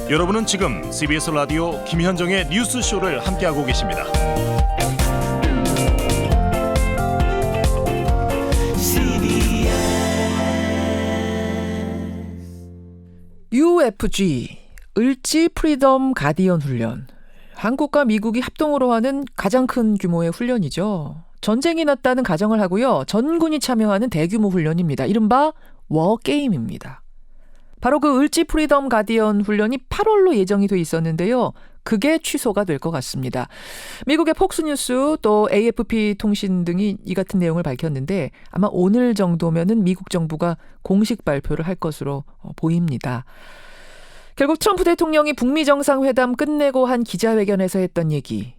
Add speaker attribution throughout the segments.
Speaker 1: 여러분은 지금 CBS 라디오 김현정의 뉴스쇼를 함께하고 계십니다.
Speaker 2: UFG, 을지 프리덤 가디언 훈련. 한국과 미국이 합동으로 하는 가장 큰 규모의 훈련이죠. 전쟁이 났다는 가정을 하고요. 전군이 참여하는 대규모 훈련입니다. 이른바 워게임입니다. 바로 그 을지 프리덤 가디언 훈련이 8월로 예정이 돼 있었는데요. 그게 취소가 될 것 같습니다. 미국의 폭스뉴스 또 AFP 통신 등이 이 같은 내용을 밝혔는데 아마 오늘 정도면은 미국 정부가 공식 발표를 할 것으로 보입니다. 결국 트럼프 대통령이 북미 정상회담 끝내고 한 기자회견에서 했던 얘기.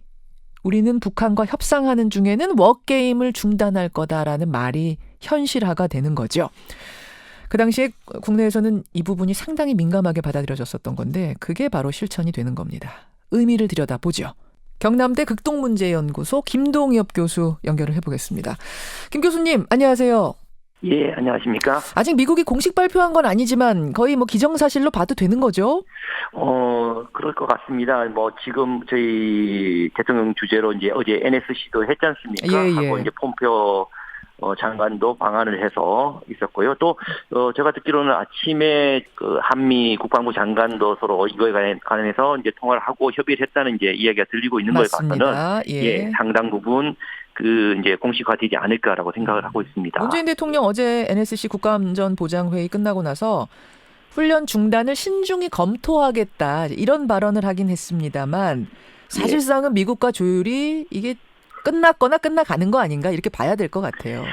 Speaker 2: 우리는 북한과 협상하는 중에는 워게임을 중단할 거다라는 말이 현실화가 되는 거죠. 그 당시에 국내에서는 이 부분이 상당히 민감하게 받아들여졌었던 건데 그게 바로 실천이 되는 겁니다. 의미를 들여다보죠. 경남대 극동문제연구소 김동엽 교수 연결을 해보겠습니다. 김 교수님 안녕하세요.
Speaker 3: 예, 안녕하십니까?
Speaker 2: 아직 미국이 공식 발표한 건 아니지만 거의 뭐 기정사실로 봐도 되는 거죠?
Speaker 3: 그럴 것 같습니다. 뭐 지금 저희 대통령 주재로 이제 어제 NSC도 했지 않습니까?
Speaker 2: 예.
Speaker 3: 하고 이제 폼페오 장관도 방한을 해서 있었고요. 또 제가 듣기로는 아침에 그 한미 국방부 장관도 서로 이거에 관해서 이제 통화를 하고 협의를 했다는 이제 이야기가 들리고 있는
Speaker 2: 맞습니다.
Speaker 3: 거에 봐서는 예, 상당 부분 이제 공식화되지 않을까라고 생각을 하고 있습니다.
Speaker 2: 문재인 대통령 어제 NSC 국가안전보장회의 끝나고 나서 훈련 중단을 신중히 검토하겠다 이런 발언을 하긴 했습니다만 사실상은 미국과 조율이 이게 끝났거나 끝나가는 거 아닌가 이렇게 봐야 될 것 같아요.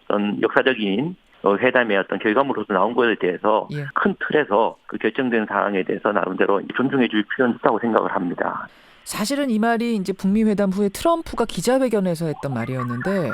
Speaker 3: 어떤 역사적인 회담의 어떤 결과물로서 나온 것에 대해서 큰 틀에서 그 결정된 사항에 대해서 나름대로 존중해 줄 필요는 있다고 생각을 합니다.
Speaker 2: 사실은 이 말이 이제 북미 회담 후에 트럼프가 기자회견에서 했던 말이었는데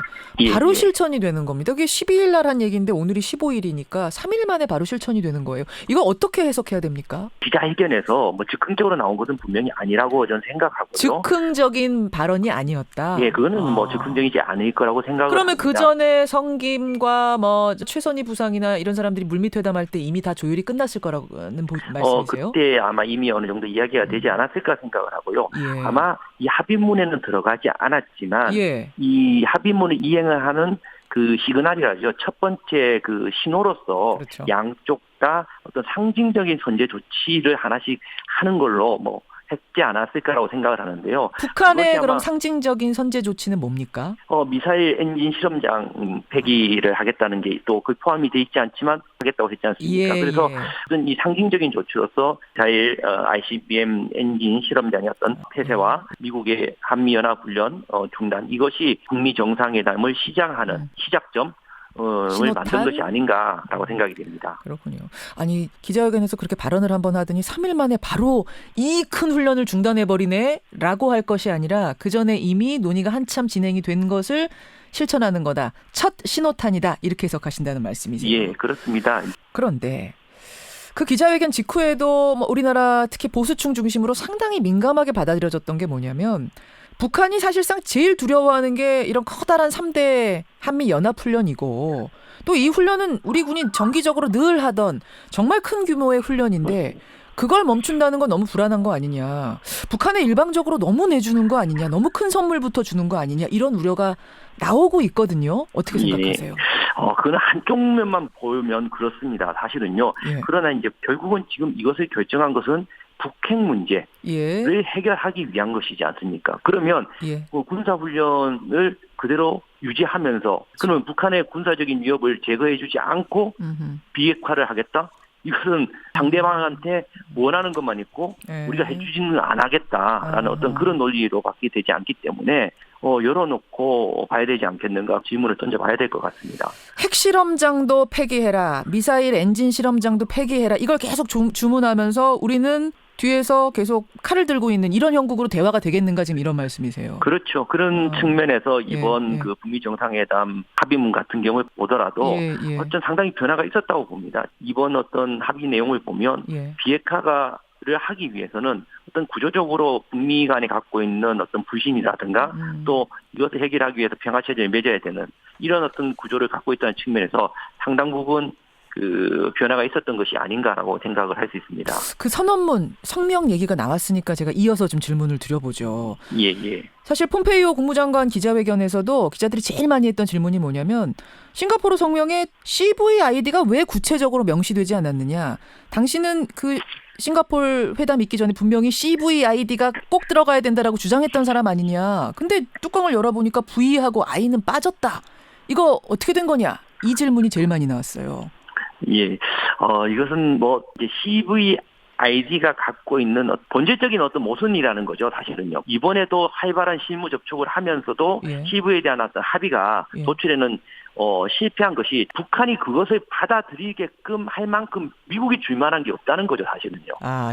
Speaker 2: 바로 실천이 되는 겁니다. 그게 12일 날 한 얘기인데 오늘이 15일이니까 3일 만에 바로 실천이 되는 거예요. 이거 어떻게 해석해야 됩니까?
Speaker 3: 기자회견에서 뭐 즉흥적으로 나온 것은 분명히 아니라고 저는 생각하고요.
Speaker 2: 즉흥적인 발언이 아니었다.
Speaker 3: 예, 그거는 뭐 즉흥적이지 않을 거라고 생각을
Speaker 2: 그러면
Speaker 3: 합니다.
Speaker 2: 그 전에 성김과 뭐 최선희 부상이나 이런 사람들이 물밑 회담할 때 이미 다 조율이 끝났을 거라는 말씀이세요?
Speaker 3: 그때 아마 이미 어느 정도 이야기가 되지 않았을까 생각을 하고요. 아마 이 합의문에는 들어가지 않았지만 이 합의문을 이행을 하는 그 시그널이라죠. 첫 번째 그 신호로서 양쪽 다 어떤 상징적인 선제 조치를 하나씩 하는 걸로 뭐 했지 않았을까라고 생각을 하는데요.
Speaker 2: 북한의 그럼 상징적인 선제 조치는 뭡니까?
Speaker 3: 미사일 엔진 실험장 폐기를 하겠다는 게 또 그 포함이 돼 있지 않지만 하겠다고 했지 않습니까? 그래서 어떤 이 상징적인 조치로서 미사일 ICBM 엔진 실험장의 어떤 폐쇄와 미국의 한미연합훈련 중단 이것이 북미 정상회담을 시작하는 시작점 을 만든 것이 아닌가라고 생각이 됩니다.
Speaker 2: 그렇군요. 아니 기자회견에서 그렇게 발언을 한번 하더니 3일 만에 바로 이 큰 훈련을 중단해버리네라고 할 것이 아니라 그 전에 이미 논의가 한참 진행이 된 것을 실천하는 거다. 첫 신호탄이다. 이렇게 해석하신다는 말씀이세요.
Speaker 3: 예, 그렇습니다.
Speaker 2: 그런데 그 기자회견 직후에도 뭐 우리나라 특히 보수층 중심으로 상당히 민감하게 받아들여졌던 게 뭐냐면 북한이 사실상 제일 두려워하는 게 이런 커다란 3대 한미연합훈련이고 또 이 훈련은 우리 군이 정기적으로 늘 하던 정말 큰 규모의 훈련인데 그걸 멈춘다는 건 너무 불안한 거 아니냐. 북한에 일방적으로 너무 내주는 거 아니냐. 너무 큰 선물부터 주는 거 아니냐. 이런 우려가 나오고 있거든요. 어떻게 생각하세요?
Speaker 3: 그건 한쪽 면만 보면 그렇습니다. 사실은요. 그러나 이제 결국은 지금 이것을 결정한 것은 북핵 문제를 해결하기 위한 것이지 않습니까? 그러면 군사훈련을 그대로 유지하면서 그러면 북한의 군사적인 위협을 제거해주지 않고 비핵화를 하겠다? 이것은 상대방한테 원하는 것만 있고 우리가 해주지는 안 하겠다라는 어떤 그런 논리로 밖에 되지 않기 때문에 열어놓고 봐야 되지 않겠는가 질문을 던져봐야 될 것 같습니다.
Speaker 2: 핵실험장도 폐기해라. 미사일 엔진 실험장도 폐기해라. 이걸 계속 주문하면서 우리는 뒤에서 계속 칼을 들고 있는 이런 형국으로 대화가 되겠는가 지금 이런 말씀이세요.
Speaker 3: 그렇죠. 그런 측면에서 이번 그 북미 정상회담 합의문 같은 경우를 보더라도 어떤 상당히 변화가 있었다고 봅니다. 이번 어떤 합의 내용을 보면 비핵화를 하기 위해서는 어떤 구조적으로 북미 간에 갖고 있는 어떤 불신이라든가 또 이것을 해결하기 위해서 평화체제를 맺어야 되는 이런 어떤 구조를 갖고 있다는 측면에서 상당 부분 그 변화가 있었던 것이 아닌가라고 생각을 할 수 있습니다.
Speaker 2: 그 선언문 성명 얘기가 나왔으니까 제가 이어서 좀 질문을 드려보죠.
Speaker 3: 예.
Speaker 2: 사실 폼페이오 국무장관 기자회견에서도 기자들이 제일 많이 했던 질문이 뭐냐면 싱가포르 성명에 CVID가 왜 구체적으로 명시되지 않았느냐. 당신은 그 싱가포르 회담 있기 전에 분명히 CVID가 꼭 들어가야 된다라고 주장했던 사람 아니냐. 근데 뚜껑을 열어보니까 V하고 I는 빠졌다. 이거 어떻게 된 거냐. 이 질문이 제일 많이 나왔어요.
Speaker 3: 예. 이것은 뭐 이제 CVID가 갖고 있는 본질적인 어떤 모순이라는 거죠, 사실은요. 이번에도 활발한 실무 접촉을 하면서도 CV에 대한 어떤 합의가 도출에는 실패한 것이 북한이 그것을 받아들이게끔 할 만큼 미국이 줄 만한 게 없다는 거죠, 사실은요.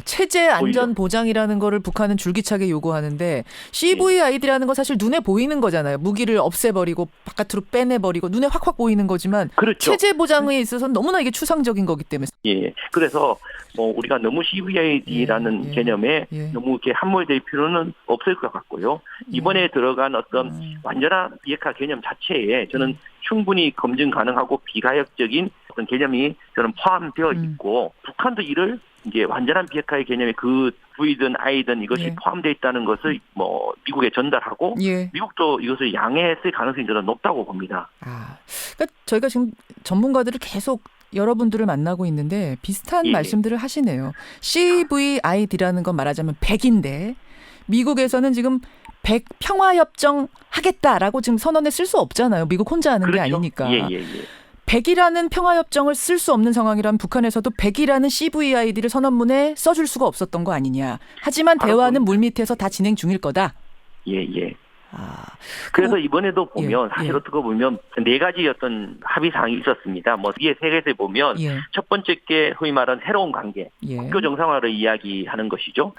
Speaker 2: 체제 안전 보장이라는 거를 북한은 줄기차게 요구하는데 CVID라는 건 사실 눈에 보이는 거잖아요. 무기를 없애버리고 바깥으로 빼내버리고 눈에 확확 보이는 거지만
Speaker 3: 그렇죠.
Speaker 2: 체제 보장에 있어서는 너무나 이게 추상적인 거기 때문에.
Speaker 3: 예. 그래서 뭐 우리가 너무 CVID라는 개념에 너무 이렇게 함몰될 필요는 없을 것 같고요. 이번에 들어간 어떤 완전한 비핵화 개념 자체에 저는 충분히 검증 가능하고 비가역적인 어떤 개념이 저는 포함되어 있고 북한도 이를 이제 완전한 비핵화의 개념에 그 V든 I든 이것이 포함되어 있다는 것을 뭐 미국에 전달하고 미국도 이것을 양해했을 가능성이 저는 높다고 봅니다.
Speaker 2: 그러니까 저희가 지금 전문가들을 계속 여러분들을 만나고 있는데 비슷한 말씀들을 하시네요. CVID라는 건 말하자면 100인데 미국에서는 지금 100 평화협정 하겠다라고 지금 선언에 쓸 수 없잖아요. 미국 혼자 하는 게 아니니까. 100이라는 평화협정을 쓸 수 없는 상황이라면 북한에서도 100이라는 CVID를 선언문에 써줄 수가 없었던 거 아니냐. 하지만 대화는 물밑에서 다 진행 중일 거다.
Speaker 3: 그래서 이번에도 보면 사실 어떻게 보면 네 가지 어떤 합의 사항이 있었습니다. 뭐 위에 세 개를 보면 첫 번째 게 흔히 말하는 새로운 관계, 국교 정상화를 이야기하는 것이죠.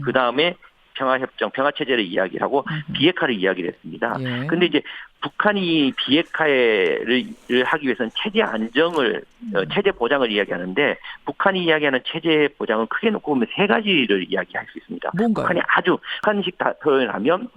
Speaker 3: 그 다음에 평화협정, 평화체제를 이야기하고 비핵화를 이야기를 했습니다. 그런데 이제 북한이 비핵화를 하기 위해서는 체제 안정을, 체제 보장을 이야기하는데 북한이 이야기하는 체제 보장은 크게 놓고 보면 세 가지를 이야기할 수 있습니다.
Speaker 2: 뭔가요?
Speaker 3: 북한이 아주 북한식 표현하면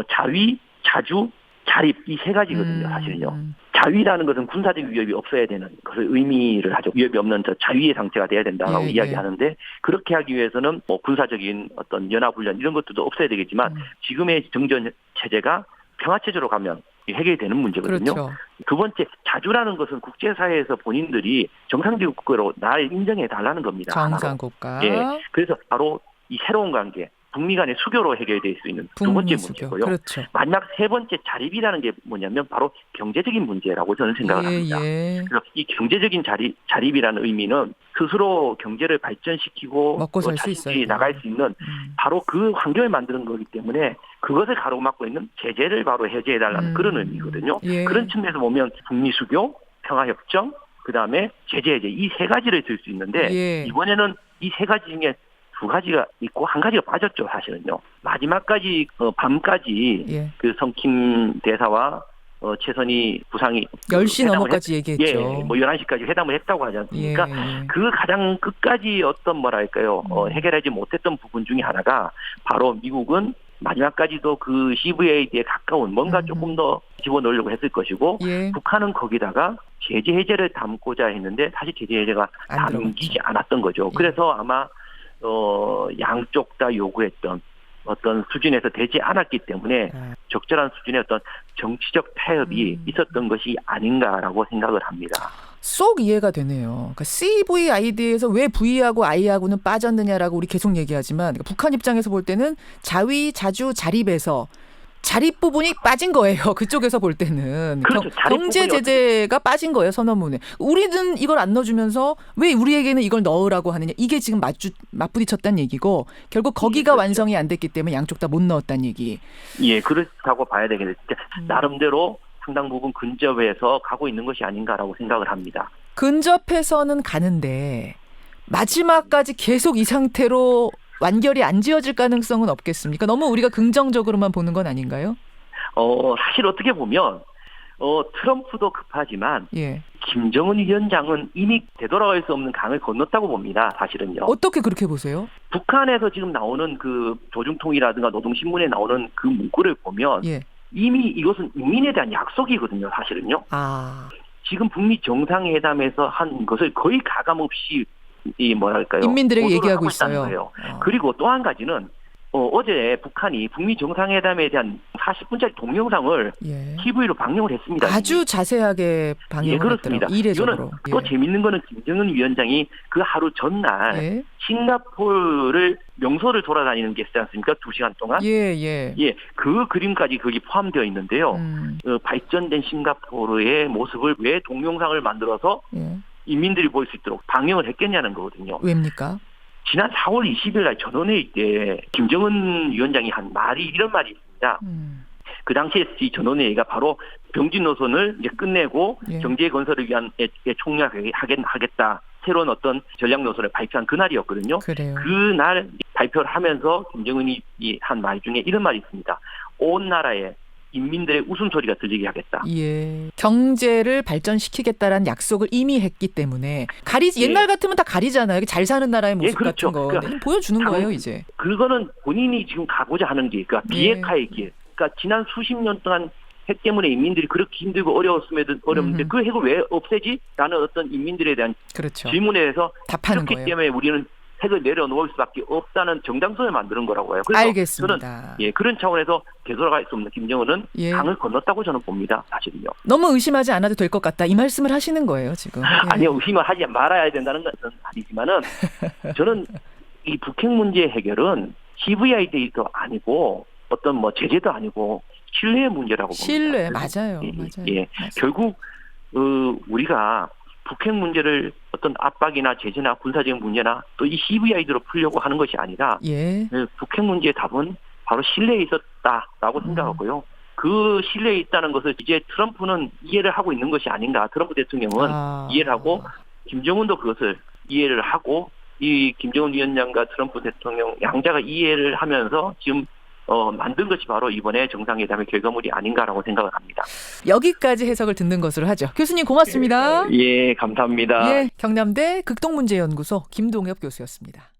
Speaker 3: 자위, 자주, 자립 이 세 가지거든요. 사실은요. 자위라는 것은 군사적 위협이 없어야 되는 것을 의미를 하죠. 위협이 없는 저 자위의 상태가 돼야 된다고 이야기하는데 그렇게 하기 위해서는 뭐 군사적인 어떤 연합훈련 이런 것들도 없어야 되겠지만 지금의 정전 체제가 평화체제로 가면 해결되는 문제거든요.
Speaker 2: 그렇죠.
Speaker 3: 두 번째 자주라는 것은 국제사회에서 본인들이 정상적 국가로 날 인정해 달라는 겁니다.
Speaker 2: 정상국가.
Speaker 3: 그래서 바로 이 새로운 관계. 북미 간의 수교로 해결될 수 있는 두 번째 문제고요.
Speaker 2: 그렇죠.
Speaker 3: 마지막 세 번째 자립이라는 게 뭐냐면 바로 경제적인 문제라고 저는 생각을 합니다. 그래서 이 경제적인 자립이라는 의미는 스스로 경제를 발전시키고
Speaker 2: 먹고 살 수 있어요.
Speaker 3: 나갈 수 있는 바로 그 환경을 만드는 거기 때문에 그것을 가로막고 있는 제재를 바로 해제해달라는 그런 의미거든요. 그런 측면에서 보면 북미 수교, 평화협정, 그다음에 제재 해제 이 세 가지를 들 수 있는데 이번에는 이 세 가지 중에 두 가지가 있고 한 가지가 빠졌죠, 사실은요. 마지막까지 밤까지 그 성킴 대사와 최선희 부상이
Speaker 2: 10시 넘어까지 얘기했죠.
Speaker 3: 뭐 11시까지 회담을 했다고 하지 않습니까? 그 가장 끝까지 어떤 뭐랄까요? 해결하지 못했던 부분 중에 하나가 바로 미국은 마지막까지도 그 CVID에 가까운 뭔가 조금 더 집어넣으려고 했을 것이고 북한은 거기다가 제재 해제를 담고자 했는데 사실 제재 해제가 담기지 않았던 거죠. 그래서 아마 양쪽 다 요구했던 어떤 수준에서 되지 않았기 때문에 적절한 수준의 어떤 정치적 타협이 있었던 것이 아닌가라고 생각을 합니다.
Speaker 2: 쏙 이해가 되네요. 그러니까 CVID에서 왜 V하고 I하고는 빠졌느냐라고 우리 계속 얘기하지만 그러니까 북한 입장에서 볼 때는 자위, 자주, 자립에서 자립 부분이 빠진 거예요. 그쪽에서 볼 때는.
Speaker 3: 그렇죠.
Speaker 2: 경제 제재가 빠진 거예요. 선언문에. 우리는 이걸 안 넣어주면서 왜 우리에게는 이걸 넣으라고 하느냐. 이게 지금 맞부딪혔다는 얘기고 결국 거기가 완성이 안 됐기 때문에 양쪽 다 못 넣었다는 얘기.
Speaker 3: 그렇다고 봐야 되겠는데 나름대로 상당 부분 근접해서 가고 있는 것이 아닌가라고 생각을 합니다.
Speaker 2: 근접해서는 가는데 마지막까지 계속 이 상태로 완결이 안 지어질 가능성은 없겠습니까? 너무 우리가 긍정적으로만 보는 건 아닌가요?
Speaker 3: 사실 어떻게 보면 트럼프도 급하지만 김정은 위원장은 이미 되돌아갈 수 없는 강을 건넜다고 봅니다. 사실은요.
Speaker 2: 어떻게 그렇게 보세요?
Speaker 3: 북한에서 지금 나오는 그 조중통이라든가 노동신문에 나오는 그 문구를 보면 이미 이것은 인민에 대한 약속이거든요. 사실은요. 지금 북미 정상회담에서 한 것을 거의 가감없이
Speaker 2: 인민들에게 얘기하고 있어요.
Speaker 3: 거예요. 그리고 또 한 가지는 어제 북한이 북미 정상회담에 대한 40분짜리 동영상을 TV로 방영을 했습니다.
Speaker 2: 아주 자세하게 방영을 했더라고요. 이례적으로.
Speaker 3: 또 재밌는 거는 김정은 위원장이 그 하루 전날 싱가포르를 명소를 돌아다니는 게 있지 않습니까? 2시간 동안. 그 그림까지 거기 포함되어 있는데요. 발전된 싱가포르의 모습을 왜 동영상을 만들어서 인민들이 볼 수 있도록 방영을 했겠냐는 거거든요.
Speaker 2: 왜입니까?
Speaker 3: 지난 4월 20일 날 전원회의 때 김정은 위원장이 한 말이 이런 말이 있습니다. 그 당시에 이 전원회의가 바로 병진 노선을 이제 끝내고 경제 건설을 위한 총략하겠다. 새로운 어떤 전략 노선을 발표한 그날이었거든요.
Speaker 2: 그래요.
Speaker 3: 그날 발표를 하면서 김정은이 한 말 중에 이런 말이 있습니다. 온 나라에 인민들의 웃음소리가 들리게 하겠다.
Speaker 2: 경제를 발전시키겠다라는 약속을 이미 했기 때문에 옛날 같으면 다 가리잖아요. 잘 사는 나라의 모습
Speaker 3: 그렇죠.
Speaker 2: 같은 거. 그러니까 보여주는 거예요, 이제.
Speaker 3: 그거는 본인이 지금 가고자 하는 길, 그러니까 비핵화의 길. 그러니까 지난 수십 년 동안 핵 때문에 인민들이 그렇게 힘들고 어려운데 그 핵을 왜 없애지? 라는 어떤 인민들에 대한 질문에 대해서
Speaker 2: 답하는
Speaker 3: 그렇기
Speaker 2: 거예요.
Speaker 3: 때문에 우리는 핵을 내려놓을 수밖에 없다는 정당성을 만드는 거라고 해요. 그래서
Speaker 2: 알겠습니다.
Speaker 3: 저는 그런 차원에서 되돌아갈 수 없는 김정은은 강을 건넜다고 저는 봅니다. 사실은요.
Speaker 2: 너무 의심하지 않아도 될 것 같다. 이 말씀을 하시는 거예요, 지금.
Speaker 3: 아니요. 의심을 하지 말아야 된다는 것은 아니지만은 저는 이 북핵 문제 해결은 CVI도 아니고 어떤 제재도 아니고 신뢰의 문제라고 봅니다.
Speaker 2: 신뢰, 맞아요. 맞아요.
Speaker 3: 결국 우리가 북핵 문제를 어떤 압박이나 제재나 군사적 문제나 또 이 CVI대로 풀려고 하는 것이 아니라 북핵 문제의 답은 바로 신뢰에 있었다라고 생각하고요. 그 신뢰에 있다는 것을 이제 트럼프는 이해를 하고 있는 것이 아닌가. 트럼프 대통령은 이해를 하고 김정은도 그것을 이해를 하고 이 김정은 위원장과 트럼프 대통령 양자가 이해를 하면서 지금 만든 것이 바로 이번에 정상회담의 결과물이 아닌가라고 생각을 합니다.
Speaker 2: 여기까지 해석을 듣는 것으로 하죠. 교수님 고맙습니다.
Speaker 3: 감사합니다.
Speaker 2: 경남대 극동문제연구소 김동엽 교수였습니다.